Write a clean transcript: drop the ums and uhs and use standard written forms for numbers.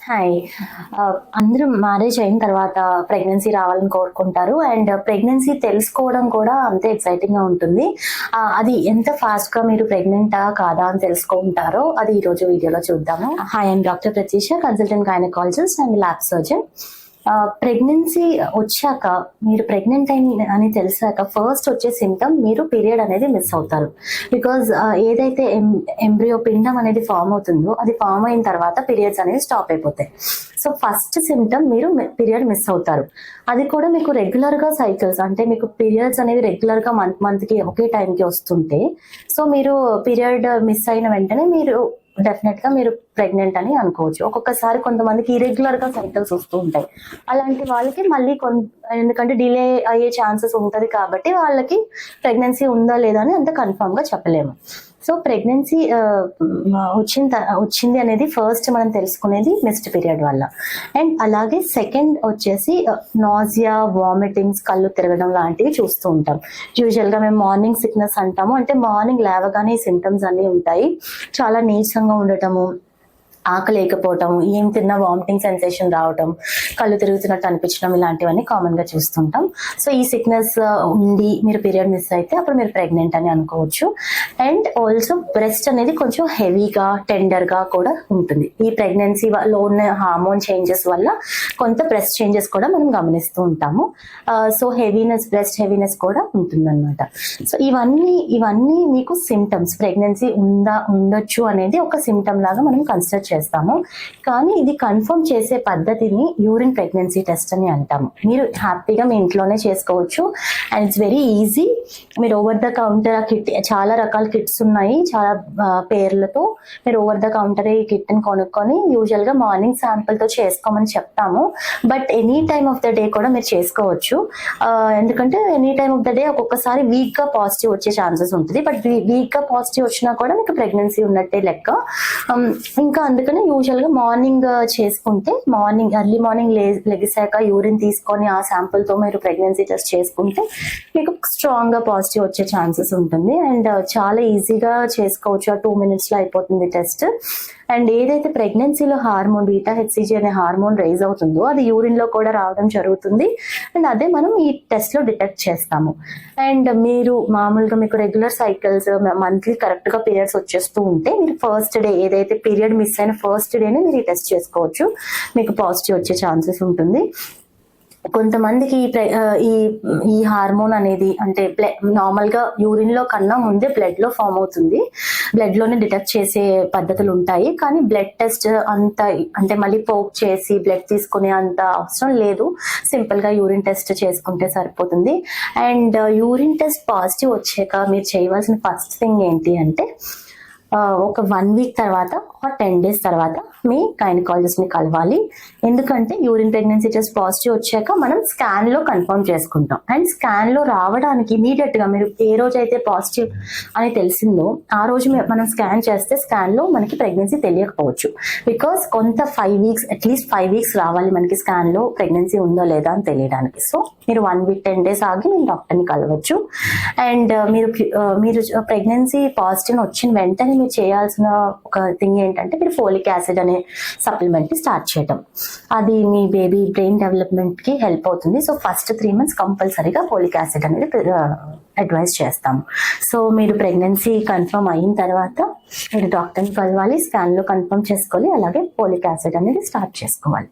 Hi. అందరూ marriage అయిన తర్వాత ప్రెగ్నెన్సీ రావాలని కోరుకుంటారు. అండ్ ప్రెగ్నెన్సీ తెలుసుకోవడం కూడా అంతే ఎక్సైటింగ్‌గా ఉంటుంది. అది ఎంత ఫాస్ట్‌గా మీరు ప్రెగ్నెంటా? కాదా? అని తెలుసుకుంటారో అది ఈరోజు వీడియోలో చూద్దాము. Hi, I'm doctor Pratheesha, consultant gynaecologist and lap surgeon. Pregnancy వచ్చాక, మీరు ప్రెగ్నెంట్ అని తెలిసాక ఫస్ట్ వచ్చే సింప్టమ్ మీరు పీరియడ్ అనేది మిస్ అవుతారు. బికాజ్ ఏదైతే ఎంబ్రియో పిండం అనేది ఫామ్ అవుతుందో అది ఫామ్ అయిన తర్వాత పీరియడ్స్ అనేది స్టాప్ అయిపోతాయి. సో ఫస్ట్ సింప్టమ్ మీరు పీరియడ్ మిస్ అవుతారు. అది కూడా మీకు రెగ్యులర్గా సైకిల్స్, అంటే మీకు పీరియడ్స్ అనేవి రెగ్యులర్గా మంత్కి ఒకే టైంకి వస్తుంటే, సో మీరు పీరియడ్ మిస్ అయిన వెంటనే మీరు డెఫినెట్గా మీరు ప్రెగ్నెంట్ అని అనుకోవచ్చు. ఒక్కొక్కసారి కొంతమందికి ఇరెగ్యులర్ గా సైకిల్స్ వస్తూ ఉంటాయి. అలాంటి వాళ్ళకి మళ్ళీ ఎందుకంటే డిలే అయ్యే ఛాన్సెస్ ఉంటుంది కాబట్టి వాళ్ళకి ప్రెగ్నెన్సీ ఉందా లేదా అని అంత కన్ఫర్మ్ గా చెప్పలేము. సో ప్రెగ్నెన్సీ వచ్చింది అనేది ఫస్ట్ మనం తెలుసుకునేది మిస్డ్ పీరియడ్ వల్ల. అండ్ అలాగే సెకండ్ వచ్చేసి నాజియా, వామిటింగ్స్, కళ్ళు తిరగడం లాంటివి చూస్తూ ఉంటాం. యూజువల్గా మేము మార్నింగ్ సిక్నెస్ అంటాము. అంటే మార్నింగ్ లేవగానే ఈ సింటమ్స్ అన్నీ ఉంటాయి. చాలా నీరసంగా ఉండటము, ఆకలి లేకపోవటం, ఏం తిన్నా వామిటింగ్ సెన్సేషన్ రావటం, కళ్ళు తిరుగుతున్నట్టు అనిపించడం, ఇలాంటివన్నీ కామన్ గా చూస్తుంటాం. సో ఈ సిక్నెస్ ఉండి మీరు పీరియడ్ మిస్ అయితే అప్పుడు మీరు ప్రెగ్నెంట్ అని అనుకోవచ్చు. అండ్ ఆల్సో బ్రెస్ట్ అనేది కొంచెం హెవీగా, టెండర్ గా కూడా ఉంటుంది. ఈ ప్రెగ్నెన్సీలో ఉన్న హార్మోన్ చేంజెస్ వల్ల కొంత బ్రెస్ట్ చేంజెస్ కూడా మనం గమనిస్తూ ఉంటాము. సో హెవీనెస్, బ్రెస్ట్ హెవీనెస్ కూడా ఉంటుందన్నమాట. సో ఇవన్నీ మీకు సిమ్టమ్స్, ప్రెగ్నెన్సీ ఉండొచ్చు అనేది ఒక సిమ్టమ్ లాగా మనం కన్సిడర్ చేస్తాము. కానీ ఇది కన్ఫర్మ్ చేసే పద్ధతిని యూరిన్ ప్రెగ్నెన్సీ టెస్ట్ అని అంటాము. మీరు హ్యాపీగా మీ ఇంట్లోనే చేసుకోవచ్చు. And it's very easy. మీరు ఓవర్ ద కౌంటర్ కిట్, చాలా రకాల కిట్స్ ఉన్నాయి, చాలా పేర్లతో. మీరు ఓవర్ ద కౌంటర్ ఈ కిట్ ని కొనుక్కొని యూజువల్ గా మార్నింగ్ శాంపుల్ తో చేసుకోమని చెప్తాము. But any time of the day కూడా మీరు చేసుకోవచ్చు. ఎందుకంటే any time of the day ఒక్కొక్కసారి వీక్ గా పాజిటివ్ వచ్చే ఛాన్సెస్ ఉంటుంది. బట్ వీక్ గా పాజిటివ్ వచ్చినా కూడా మీకు ప్రెగ్నెన్సీ ఉన్నట్టే లెక్క. ఇంకా అందుకని యూజువల్ గా మార్నింగ్ చేసుకుంటే, ఎర్లీ మార్నింగ్ లెగిసాక యూరిన్ తీసుకొని ఆ శాంపుల్ తో మీరు ప్రెగ్నెన్సీ టెస్ట్ చేసుకుంటే మీకు స్ట్రాంగ్ గా పాజిటివ్ వచ్చే ఛాన్సెస్ ఉంటుంది. అండ్ చాలా ఈజీగా చేసుకోవచ్చు. 2 minutes లో అయిపోతుంది టెస్ట్. అండ్ ఏదైతే ప్రెగ్నెన్సీలో హార్మోన్ బీటా హెచ్సిజీ అనే హార్మోన్ రైజ్ అవుతుందో అది యూరిన్ లో కూడా రావడం జరుగుతుంది. అండ్ అదే మనం ఈ టెస్ట్ లో డిటెక్ట్ చేస్తాము. అండ్ మీరు మామూలుగా మీకు రెగ్యులర్ సైకిల్స్, మంత్లీ కరెక్ట్ గా పీరియడ్స్ వచ్చేస్తూ ఉంటే మీరు ఫస్ట్ డే, ఏదైతే పీరియడ్ మిస్ అయిన ఫస్ట్ డేనే మీరు ఈ టెస్ట్ చేసుకోవచ్చు. మీకు పాజిటివ్ వచ్చే ఛాన్సెస్ ఉంటుంది. కొంతమందికి ఈ హార్మోన్ అనేది అంటే నార్మల్ గా యూరిన్ లో కన్నా ముందే బ్లడ్ లో ఫామ్ అవుతుంది. బ్లడ్ లోనే డిటెక్ట్ చేసే పద్ధతులు ఉంటాయి. కానీ బ్లడ్ టెస్ట్ అంత, అంటే మళ్ళీ పోక్ చేసి బ్లడ్ తీసుకునే అంత అవసరం లేదు. సింపుల్ గా యూరిన్ టెస్ట్ చేసుకుంటే సరిపోతుంది. అండ్ యూరిన్ టెస్ట్ పాజిటివ్ వచ్చాక మీరు చేయవలసిన ఫస్ట్ థింగ్ ఏంటి అంటే, ఒక 1 week తర్వాత ఆర్ 10 days తర్వాత మీ గైనకాలజిస్ట్ ని కలవాలి. ఎందుకంటే యూరిన్ ప్రెగ్నెన్సీ టెస్ట్ పాజిటివ్ వచ్చాక మనం స్కాన్ లో కన్ఫర్మ్ చేసుకుంటాం. అండ్ స్కాన్ లో రావడానికి ఇమీడియట్ గా మీరు ఏ రోజు అయితే పాజిటివ్ అని తెలిసిందో ఆ రోజు మనం స్కాన్ చేస్తే స్కాన్ లో మనకి ప్రెగ్నెన్సీ తెలియకపోవచ్చు. బికాస్ కొంత 5 weeks, అట్లీస్ట్ 5 weeks రావాలి మనకి స్కాన్ లో ప్రెగ్నెన్సీ ఉందో లేదా అని తెలియడానికి. సో మీరు 1 week 10 days ఆగి మీరు డాక్టర్ ని కలవచ్చు. అండ్ మీరు ప్రెగ్నెన్సీ పాజిటివ్ వచ్చిన వెంటనే మీరు చేయాల్సిన ఒక థింగ్ ఏంటంటే, మీరు ఫోలిక్ యాసిడ్ అనే సప్లిమెంట్ ని స్టార్ట్ చేయడం. అది మీ బేబీ బ్రెయిన్ డెవలప్మెంట్ కి హెల్ప్ అవుతుంది. సో ఫస్ట్ 3 months కంపల్సరీగా ఫోలిక్ యాసిడ్ అనేది అడ్వైజ్ చేస్తాము. సో మీరు ప్రెగ్నెన్సీ కన్ఫర్మ్ అయిన తర్వాత మీరు డాక్టర్ని కలవాలి, స్కాన్ లో కన్ఫర్మ్ చేసుకోవాలి, అలాగే ఫోలిక్ యాసిడ్ అనేది స్టార్ట్ చేసుకోవాలి.